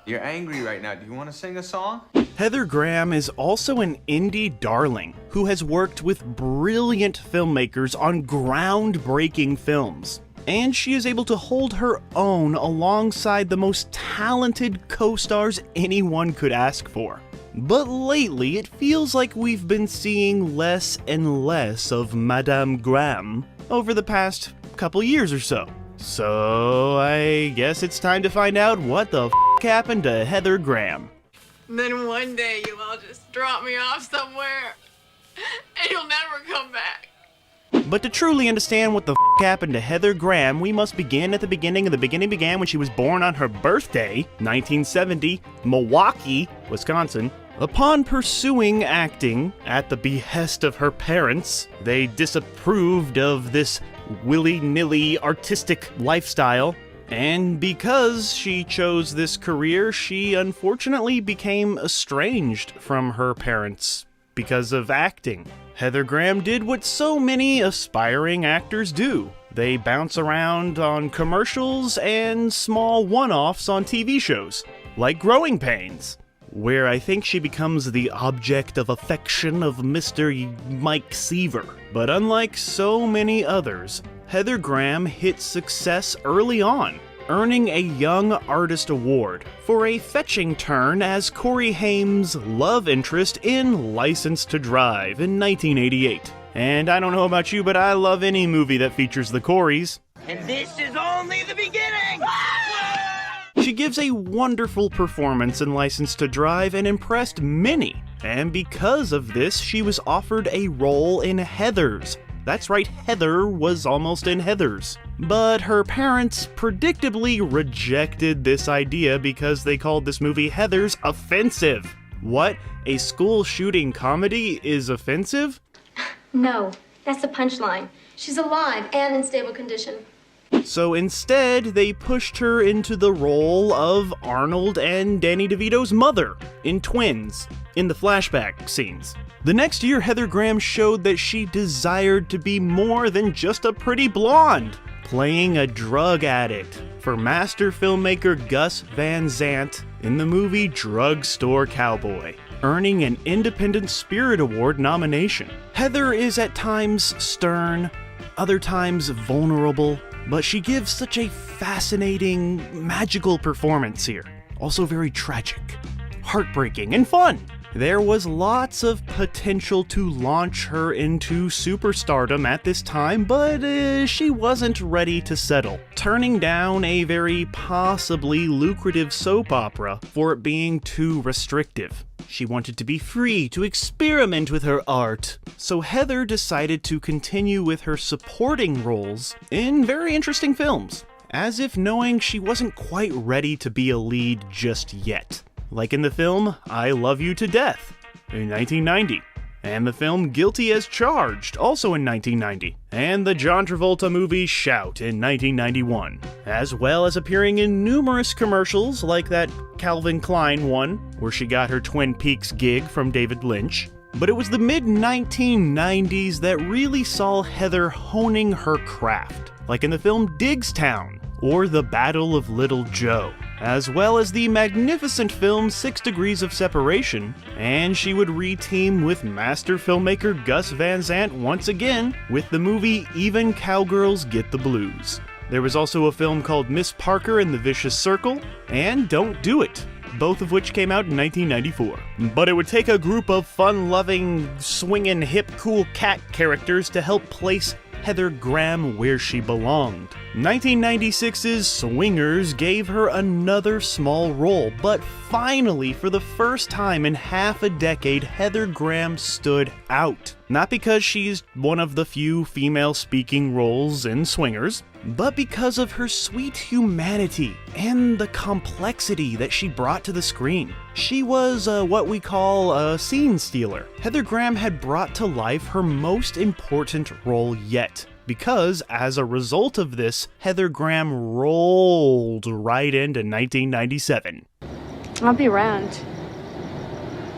You're angry right now. Do you want to sing a song? Heather Graham is also an indie darling who has worked with brilliant filmmakers on groundbreaking films. And she is able to hold her own alongside the most talented co-stars anyone could ask for. But lately, it feels like we've been seeing less and less of Madame Graham over the past couple years or so. So I guess it's time to find out what the f*** happened to Heather Graham. Then one day you'll all just drop me off somewhere and you'll never come back. But to truly understand what the f*** happened to Heather Graham, we must begin at the beginning, and the beginning began when she was born on her birthday, 1970, Milwaukee, Wisconsin. Upon pursuing acting at the behest of her parents, they disapproved of this willy-nilly artistic lifestyle, and because she chose this career, she unfortunately became estranged from her parents because of acting. Heather Graham did what so many aspiring actors do. They bounce around on commercials and small one-offs on TV shows, like Growing Pains, where I think she becomes the object of affection of Mr. Mike Seaver. But unlike so many others, Heather Graham hit success early on, earning a Young Artist Award for a fetching turn as Corey Haim's love interest in License to Drive in 1988. And I don't know about you, but I love any movie that features the Coreys. And this is only the beginning! She gives a wonderful performance in License to Drive and impressed many. And because of this, she was offered a role in Heathers. That's right, Heather was almost in Heathers. But her parents predictably rejected this idea because they called this movie Heathers offensive. What? A school shooting comedy is offensive? No, that's the punchline. She's alive and in stable condition. So instead, they pushed her into the role of Arnold and Danny DeVito's mother in Twins, in the flashback scenes. The next year, Heather Graham showed that she desired to be more than just a pretty blonde, playing a drug addict for master filmmaker Gus Van Sant in the movie Drugstore Cowboy, earning an Independent Spirit Award nomination. Heather is at times stern, other times vulnerable, but she gives such a fascinating, magical performance here. Also very tragic, heartbreaking, and fun. There was lots of potential to launch her into superstardom at this time, but she wasn't ready to settle, turning down a very possibly lucrative soap opera for it being too restrictive. She wanted to be free to experiment with her art. So Heather decided to continue with her supporting roles in very interesting films, as if knowing she wasn't quite ready to be a lead just yet. Like in the film I Love You to Death in 1990, and the film Guilty as Charged, also in 1990, and the John Travolta movie Shout in 1991, as well as appearing in numerous commercials like that Calvin Klein one, where she got her Twin Peaks gig from David Lynch. But it was the mid-1990s that really saw Heather honing her craft, like in the film Diggstown, or The Battle of Little Joe, as well as the magnificent film 6 Degrees of Separation, and she would re-team with master filmmaker Gus Van Sant once again with the movie Even Cowgirls Get the Blues. There was also a film called Miss Parker and the Vicious Circle, and Don't Do It, both of which came out in 1994. But it would take a group of fun-loving, swingin' hip cool cat characters to help place Heather Graham where she belonged. 1996's Swingers gave her another small role, but finally, for the first time in half a decade, Heather Graham stood out. Not because she's one of the few female-speaking roles in Swingers, but because of her sweet humanity and the complexity that she brought to the screen. She was what we call a scene stealer. Heather Graham had brought to life her most important role yet, because as a result of this, Heather Graham rolled right into 1997. I'll be around.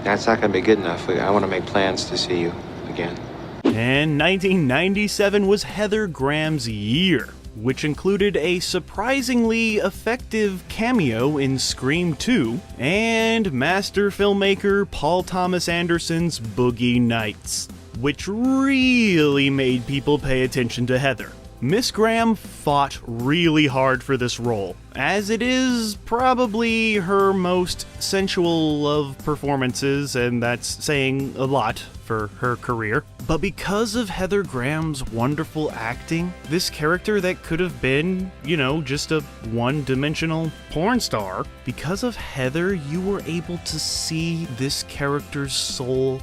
That's not going to be good enough. I want to make plans to see you again. And 1997 was Heather Graham's year, which included a surprisingly effective cameo in Scream 2 and master filmmaker Paul Thomas Anderson's Boogie Nights, which really made people pay attention to Heather. Miss Graham fought really hard for this role, as it is probably her most sensual of performances, and that's saying a lot for her career. But because of Heather Graham's wonderful acting, this character that could have been, just a one-dimensional porn star, because of Heather, you were able to see this character's soul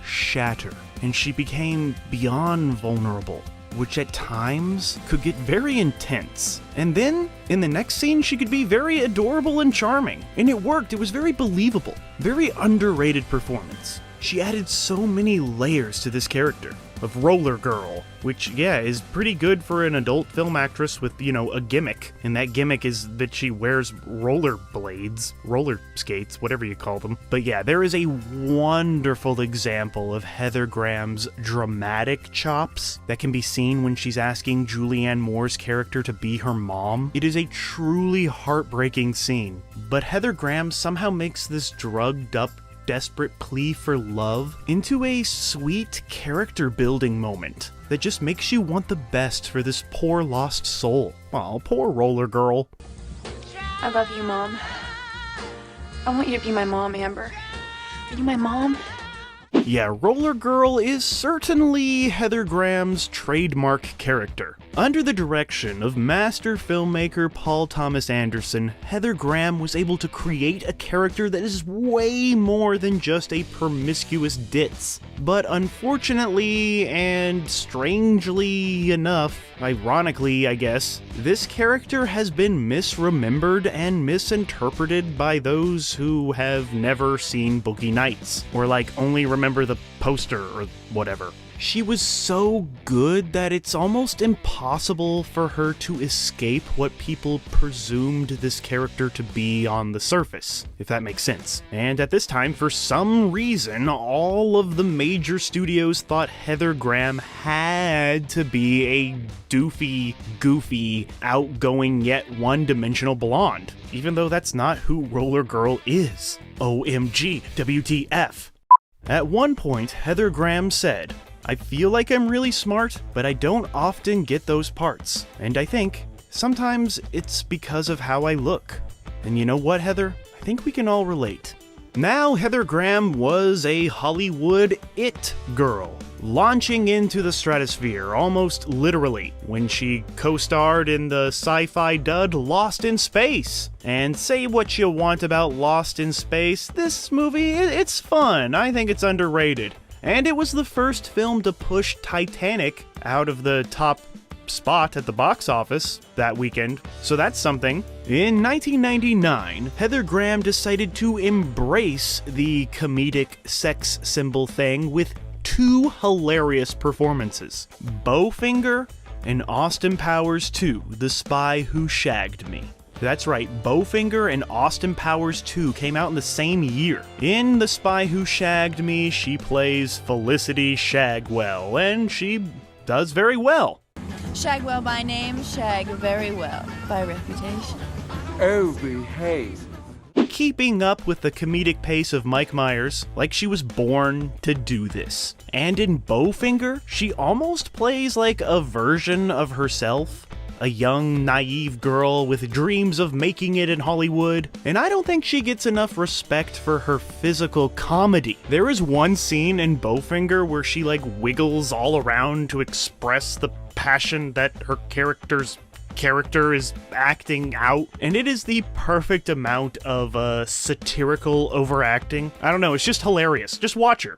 shatter, and she became beyond vulnerable, which at times could get very intense. And then, in the next scene, she could be very adorable and charming. And it worked. It was very believable. Very underrated performance. She added so many layers to this character of Roller Girl, which, is pretty good for an adult film actress with, a gimmick. And that gimmick is that she wears roller blades, roller skates, whatever you call them. But there is a wonderful example of Heather Graham's dramatic chops that can be seen when she's asking Julianne Moore's character to be her mom. It is a truly heartbreaking scene, but Heather Graham somehow makes this drugged up, desperate plea for love into a sweet character building moment that just makes you want the best for this poor lost soul. Aw, poor Roller Girl. I love you, Mom. I want you to be my mom, Amber. Are you my mom? Roller Girl is certainly Heather Graham's trademark character. Under the direction of master filmmaker Paul Thomas Anderson, Heather Graham was able to create a character that is way more than just a promiscuous ditz. But unfortunately, and strangely enough, ironically I guess, this character has been misremembered and misinterpreted by those who have never seen Boogie Nights, or only remember the poster or whatever. She was so good that it's almost impossible for her to escape what people presumed this character to be on the surface, if that makes sense. And at this time, for some reason, all of the major studios thought Heather Graham had to be a doofy, goofy, outgoing yet one-dimensional blonde, even though that's not who Roller Girl is. OMG, WTF. At one point, Heather Graham said, "I feel like I'm really smart, but I don't often get those parts. And I think sometimes it's because of how I look." And you know what, Heather? I think we can all relate. Now Heather Graham was a Hollywood it girl, launching into the stratosphere almost literally when she co-starred in the sci-fi dud Lost in Space. And say what you want about Lost in Space, this movie, it's fun. I think it's underrated. And it was the first film to push Titanic out of the top spot at the box office that weekend, so that's something. In 1999, Heather Graham decided to embrace the comedic sex symbol thing with two hilarious performances: Bowfinger and Austin Powers 2, The Spy Who Shagged Me. That's right, Bowfinger and Austin Powers 2 came out in the same year. In The Spy Who Shagged Me, she plays Felicity Shagwell, and she does very well. Shagwell by name, shag very well by reputation. Oh, behave. Keeping up with the comedic pace of Mike Myers, like she was born to do this. And in Bowfinger, she almost plays like a version of herself. A young, naive girl with dreams of making it in Hollywood, and I don't think she gets enough respect for her physical comedy. There is one scene in Bowfinger where she wiggles all around to express the passion that her character is acting out, and it is the perfect amount of satirical overacting. I don't know, it's just hilarious. Just watch her.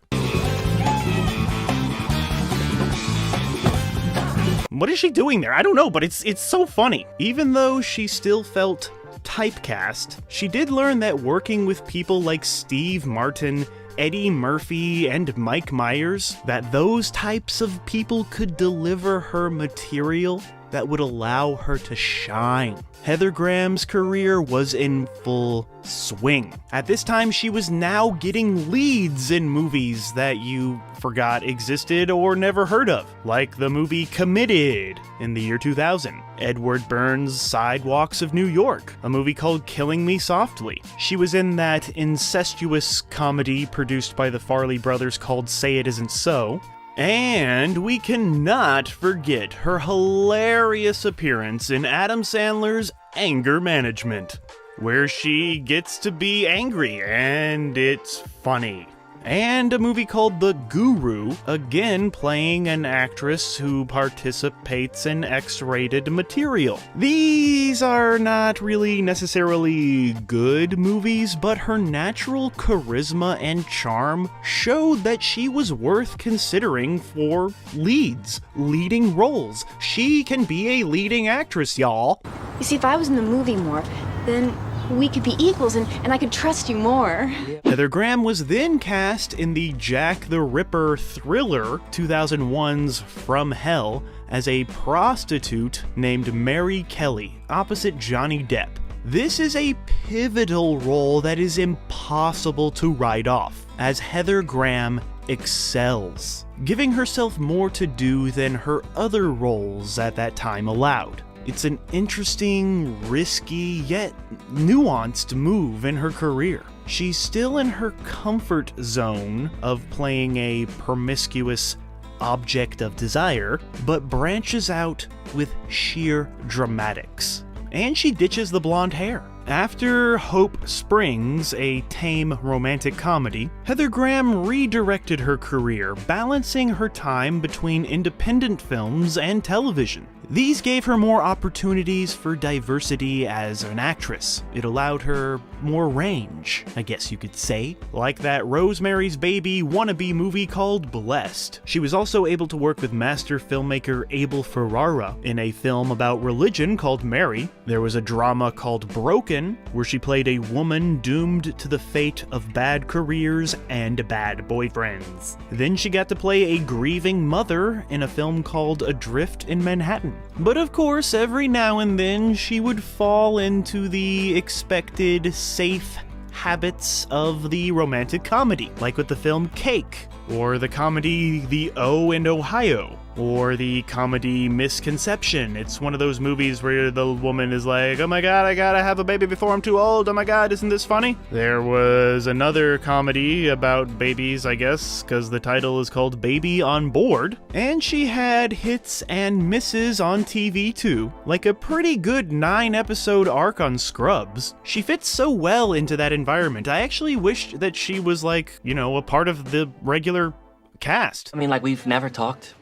What is she doing there? I don't know, but it's so funny. Even though she still felt typecast, she did learn that working with people like Steve Martin, Eddie Murphy, and Mike Myers, that those types of people could deliver her material that would allow her to shine. Heather Graham's career was in full swing. At this time, she was now getting leads in movies that you forgot existed or never heard of, like the movie Committed in the year 2000, Edward Burns' Sidewalks of New York, a movie called Killing Me Softly. She was in that incestuous comedy produced by the Farley brothers called Say It Isn't So. And we cannot forget her hilarious appearance in Adam Sandler's Anger Management, where she gets to be angry and it's funny. And a movie called The Guru, again playing an actress who participates in X-rated material. These are not really necessarily good movies, but her natural charisma and charm showed that she was worth considering for leading roles. She can be a leading actress, y'all. You see, if I was in the movie more, then we could be equals and I could trust you more. Heather Graham was then cast in the Jack the Ripper thriller 2001's From Hell as a prostitute named Mary Kelly, opposite Johnny Depp. This is a pivotal role that is impossible to write off, as Heather Graham excels, giving herself more to do than her other roles at that time allowed. It's an interesting, risky, yet nuanced move in her career. She's still in her comfort zone of playing a promiscuous object of desire, but branches out with sheer dramatics. And she ditches the blonde hair. After Hope Springs, a tame romantic comedy, Heather Graham redirected her career, balancing her time between independent films and television. These gave her more opportunities for diversity as an actress. It allowed her more range, I guess you could say, like that Rosemary's Baby wannabe movie called Blessed. She was also able to work with master filmmaker Abel Ferrara in a film about religion called Mary. There was a drama called Broken, where she played a woman doomed to the fate of bad careers and bad boyfriends. Then she got to play a grieving mother in a film called Adrift in Manhattan. But of course, every now and then she would fall into the expected safe habits of the romantic comedy, like with the film Cake, or the comedy The O and Ohio, Or the comedy Misconception. It's one of those movies where the woman is like, oh my god, I gotta have a baby before I'm too old. Oh my god, isn't this funny? There was another comedy about babies, I guess, because the title is called Baby on Board. And she had hits and misses on TV too, like a pretty good 9-episode arc on Scrubs. She fits so well into that environment. I actually wished that she was like, you know, a part of the regular cast. I mean, like, we've never talked.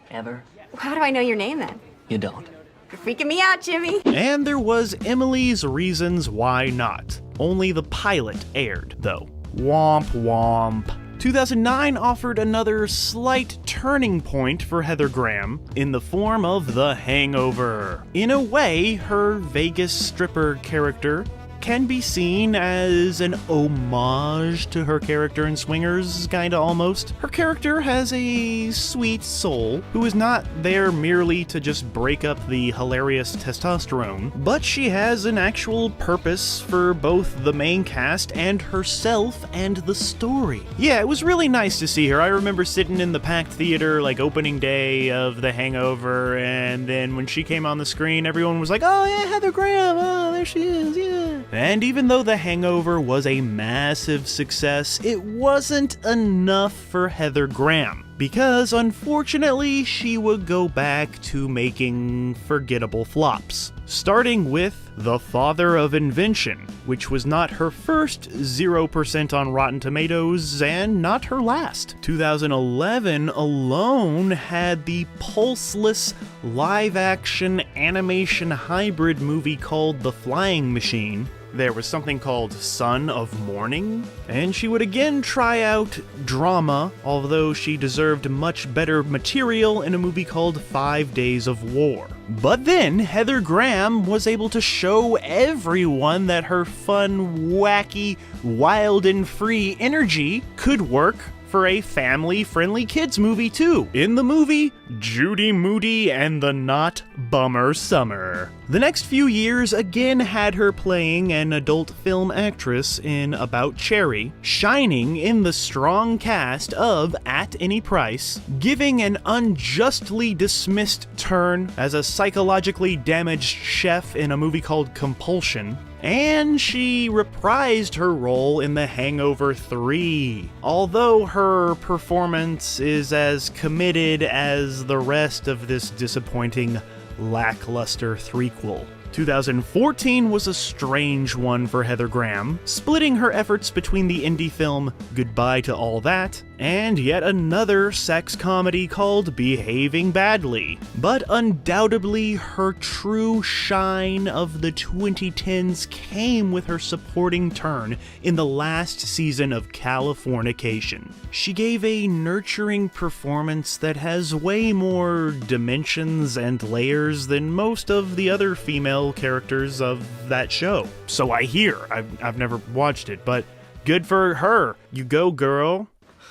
Ever? How do I know your name then? You don't. You're freaking me out, Jimmy. And there was Emily's Reasons Why Not. Only the pilot aired, though. Womp womp. 2009 offered another slight turning point for Heather Graham in the form of The Hangover. In a way, her Vegas stripper character can be seen as an homage to her character in Swingers, kinda almost. Her character has a sweet soul who is not there merely to just break up the hilarious testosterone, but she has an actual purpose for both the main cast and herself and the story. Yeah, it was really nice to see her. I remember sitting in the packed theater like opening day of The Hangover, and then when she came on the screen, everyone was like, oh yeah, Heather Graham, oh there she is, yeah. And even though The Hangover was a massive success, it wasn't enough for Heather Graham, because unfortunately she would go back to making forgettable flops. Starting with The Father of Invention, which was not her first 0% on Rotten Tomatoes and not her last. 2011 alone had the pulseless live-action animation hybrid movie called The Flying Machine. There was something called Son of Morning, and she would again try out drama, although she deserved much better material in a movie called 5 Days of War. But then, Heather Graham was able to show everyone that her fun, wacky, wild and free energy could work for a family-friendly kids movie too, in the movie Judy Moody and the Not Bummer Summer. The next few years again had her playing an adult film actress in About Cherry, shining in the strong cast of At Any Price, giving an unjustly dismissed turn as a psychologically damaged chef in a movie called Compulsion, and she reprised her role in The Hangover 3. Although her performance is as committed as the rest of this disappointing, lackluster threequel. 2014 was a strange one for Heather Graham, splitting her efforts between the indie film Goodbye to All That and yet another sex comedy called Behaving Badly. But undoubtedly, her true shine of the 2010s came with her supporting turn in the last season of Californication. She gave a nurturing performance that has way more dimensions and layers than most of the other female characters of that show. So I hear. I've never watched it, but good for her. You go, girl.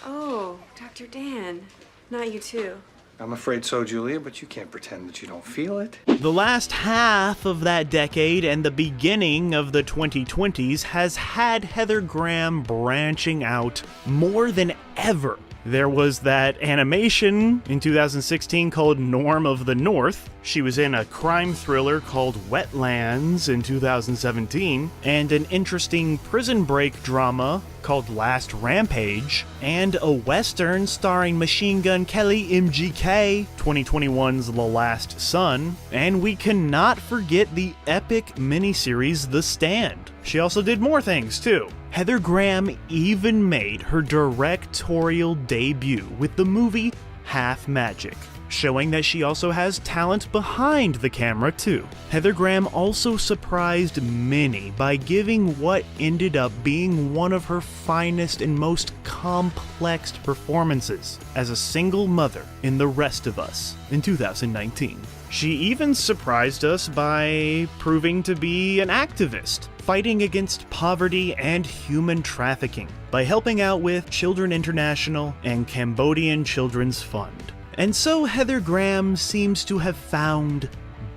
Oh, Dr. Dan. Not you too. I'm afraid so, Julia, but you can't pretend that you don't feel it. The last half of that decade and the beginning of the 2020s has had Heather Graham branching out more than ever. There was that animation in 2016 called Norm of the North. She was in a crime thriller called Wetlands in 2017, and an interesting prison break drama called Last Rampage, and a western starring Machine Gun Kelly MGK, 2021's The Last Son, and we cannot forget the epic miniseries The Stand. She also did more things too. Heather Graham even made her directorial debut with the movie Half Magic, showing that she also has talent behind the camera too. Heather Graham also surprised many by giving what ended up being one of her finest and most complex performances as a single mother in The Rest of Us in 2019. She even surprised us by proving to be an activist, fighting against poverty and human trafficking by helping out with Children International and Cambodian Children's Fund. And so Heather Graham seems to have found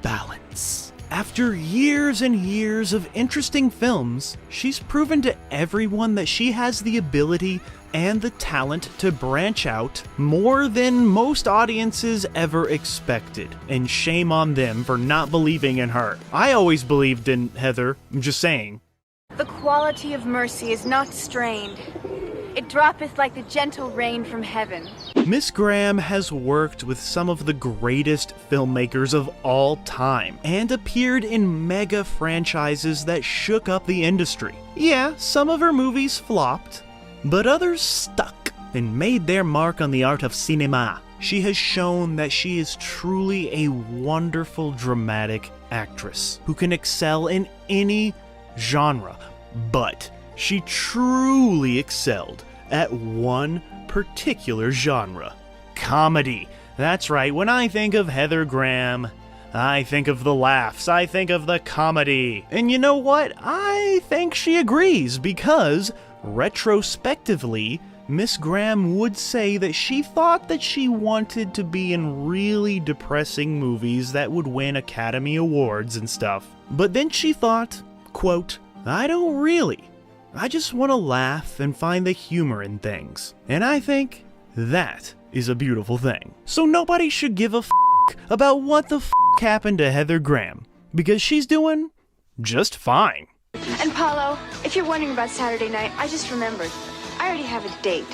balance. After years and years of interesting films, she's proven to everyone that she has the ability and the talent to branch out more than most audiences ever expected. And shame on them for not believing in her. I always believed in Heather, I'm just saying. The quality of mercy is not strained. It droppeth like the gentle rain from heaven. Miss Graham has worked with some of the greatest filmmakers of all time and appeared in mega franchises that shook up the industry. Yeah, some of her movies flopped, but others stuck and made their mark on the art of cinema. She has shown that she is truly a wonderful dramatic actress who can excel in any genre, but she truly excelled at one particular genre: comedy. That's right, when I think of Heather Graham, I think of the laughs, I think of the comedy. And you know what? I think she agrees, because retrospectively, Miss Graham would say that she thought that she wanted to be in really depressing movies that would win Academy Awards and stuff. But then she thought, quote, I don't really. I just want to laugh and find the humor in things. And I think that is a beautiful thing. So nobody should give a f*** about what the f*** happened to Heather Graham, because she's doing just fine. And Paulo, if you're wondering about Saturday night, I just remembered. I already have a date.